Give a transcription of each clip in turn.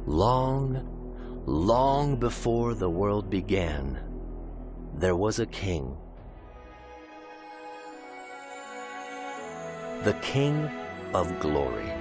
Long, long before the world began, there was a king. The King of Glory.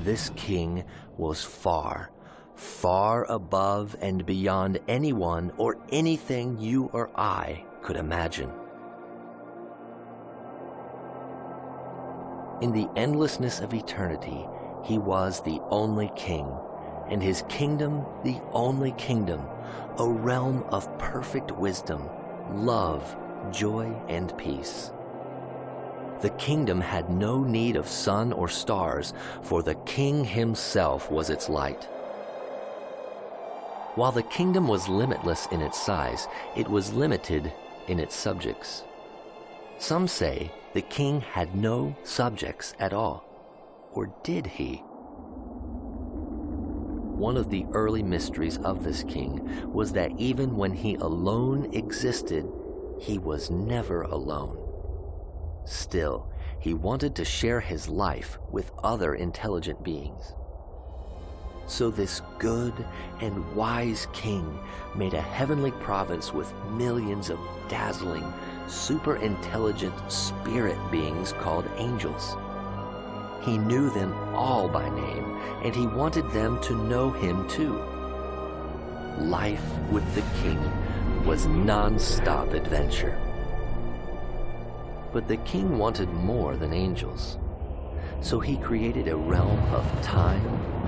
This king was far, far above and beyond anyone or anything you or I could imagine. In the endlessness of eternity, he was the only king, and his kingdom the only kingdom, a realm of perfect wisdom, love, joy, and peace. The kingdom had no need of sun or stars, for the king himself was its light. While the kingdom was limitless in its size, it was limited in its subjects. Some say the king had no subjects at all. Or did he? One of the early mysteries of this king was that even when he alone existed, he was never alone. Still, he wanted to share his life with other intelligent beings. So this good and wise king made a heavenly province with millions of dazzling, super intelligent spirit beings called angels. He knew them all by name, and he wanted them to know him too. Life with the king was non-stop adventure. But the king wanted more than angels. So he created a realm of time,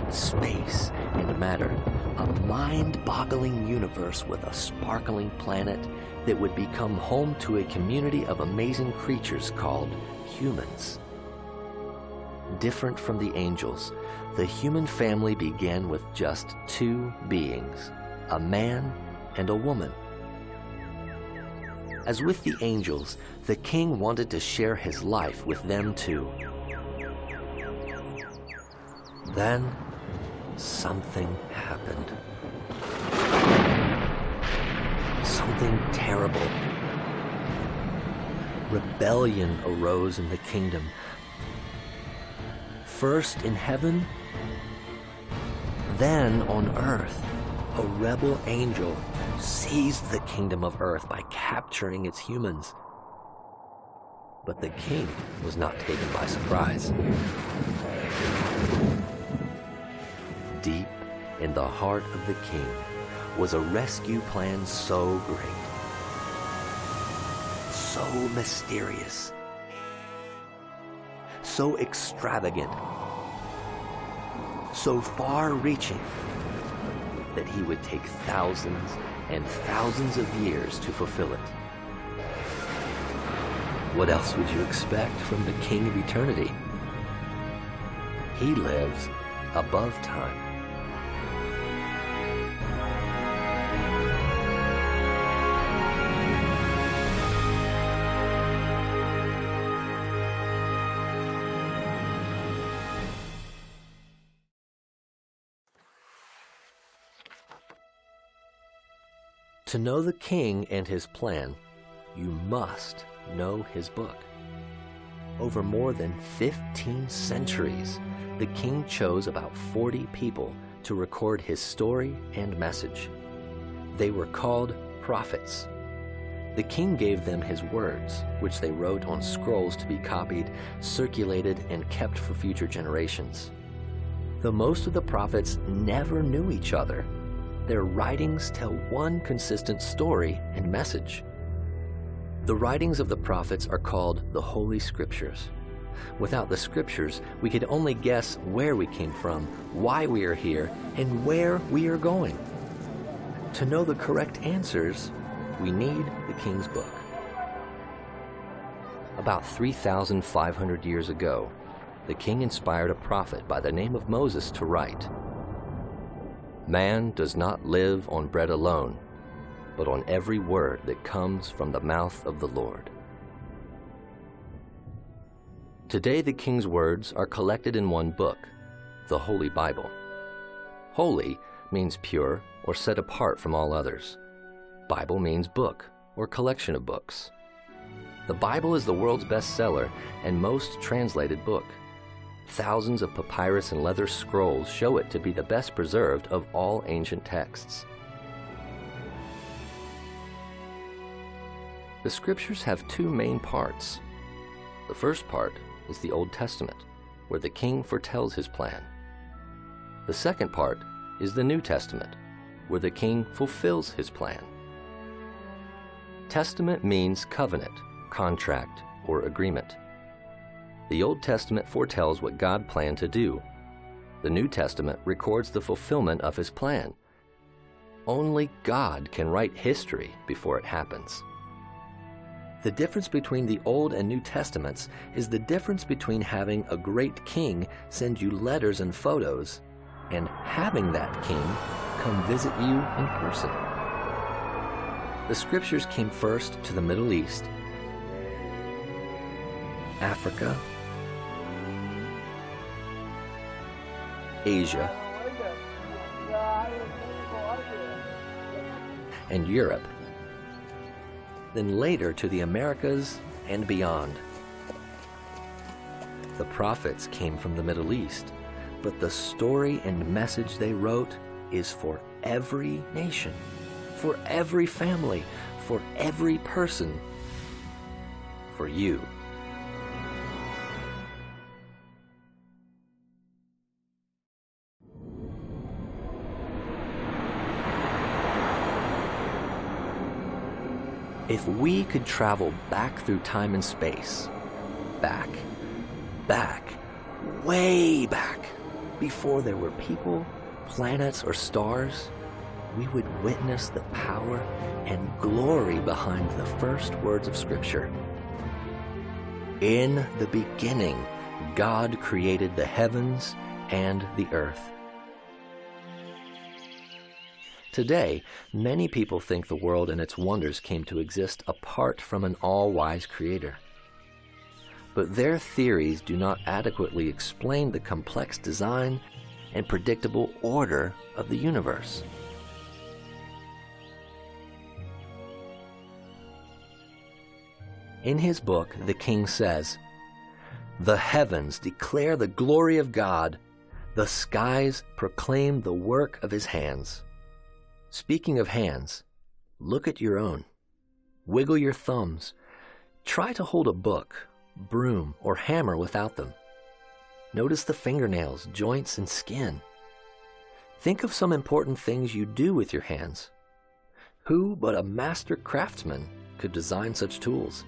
space, and matter, a mind-boggling universe with a sparkling planet that would become home to a community of amazing creatures called humans. Different from the angels, the human family began with just two beings, a man and a woman. As with the angels, the king wanted to share his life with them too. Then, something happened. Something terrible. Rebellion arose in the kingdom. First in heaven, then on earth. A rebel angel seized the kingdom of earth by capturing its humans. But the king was not taken by surprise. Deep in the heart of the king was a rescue plan so great, so mysterious, so extravagant, so far-reaching that he would take thousands and thousands of years to fulfill it. What else would you expect from the King of Eternity? He lives above time. To know the king and his plan, you must know his book. Over more than 15 centuries, the king chose about 40 people to record his story and message. They were called prophets. The king gave them his words, which they wrote on scrolls to be copied, circulated, and kept for future generations. Though most of the prophets never knew each other, their writings tell one consistent story and message. The writings of the prophets are called the Holy Scriptures. Without the Scriptures, we could only guess where we came from, why we are here, and where we are going. To know the correct answers, we need the King's Book. About 3,500 years ago, the king inspired a prophet by the name of Moses to write, "Man does not live on bread alone, but on every word that comes from the mouth of the Lord." Today, the king's words are collected in one book, the Holy Bible. Holy means pure or set apart from all others. Bible means book or collection of books. The Bible is the world's bestseller and most translated book. Thousands of papyrus and leather scrolls show it to be the best preserved of all ancient texts. The Scriptures have two main parts. The first part is the Old Testament, where the king foretells his plan. The second part is the New Testament, where the king fulfills his plan. Testament means covenant, contract, or agreement. The Old Testament foretells what God planned to do. The New Testament records the fulfillment of his plan. Only God can write history before it happens. The difference between the Old and New Testaments is the difference between having a great king send you letters and photos and having that king come visit you in person. The Scriptures came first to the Middle East, Africa, Asia, and Europe, then later to the Americas and beyond. The prophets came from the Middle East, but the story and message they wrote is for every nation, for every family, for every person, for you. If we could travel back through time and space, back, way back, before there were people, planets, or stars, we would witness the power and glory behind the first words of Scripture. In the beginning, God created the heavens and the earth. Today, many people think the world and its wonders came to exist apart from an all-wise creator. But their theories do not adequately explain the complex design and predictable order of the universe. In his book, the king says, "The heavens declare the glory of God. The skies proclaim the work of his hands." Speaking of hands, look at your own. Wiggle your thumbs. Try to hold a book, broom, or hammer without them. Notice the fingernails, joints, and skin. Think of some important things you do with your hands. Who but a master craftsman could design such tools?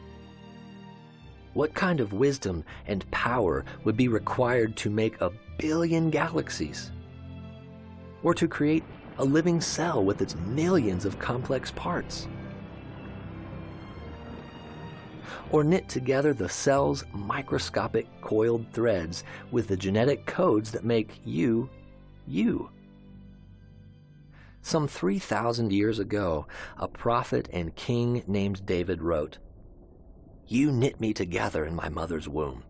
What kind of wisdom and power would be required to make 1 billion galaxies? Or to create a living cell with its millions of complex parts? Or knit together the cell's microscopic coiled threads with the genetic codes that make you, you. Some 3,000 years ago, a prophet and king named David wrote, "You knit me together in my mother's womb.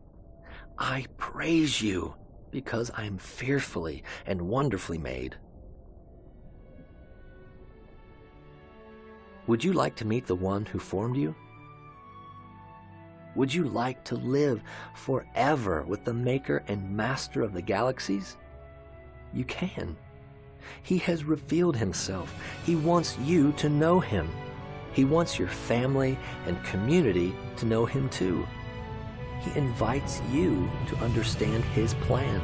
I praise you because I am fearfully and wonderfully made." Would you like to meet the one who formed you? Would you like to live forever with the maker and master of the galaxies? You can. He has revealed himself. He wants you to know him. He wants your family and community to know him too. He invites you to understand his plan,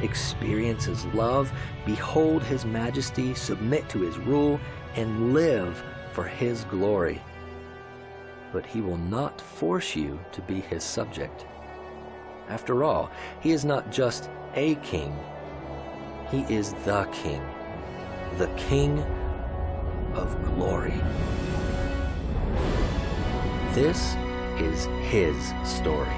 experience his love, behold his majesty, submit to his rule, and live for his glory. But he will not force you to be his subject. After all, he is not just a king. He is the King of glory. This is his story.